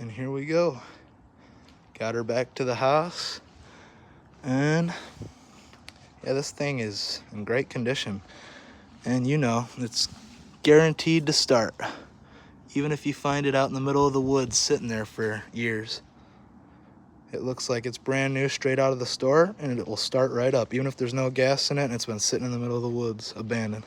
And here we go. Got her back to the house. And yeah, this thing is in great condition. And you know, it's guaranteed to start. Even if you find it out in the middle of the woods sitting there for years. It looks like it's brand new, straight out of the store, and it will start right up, even if there's no gas in it and it's been sitting in the middle of the woods, abandoned.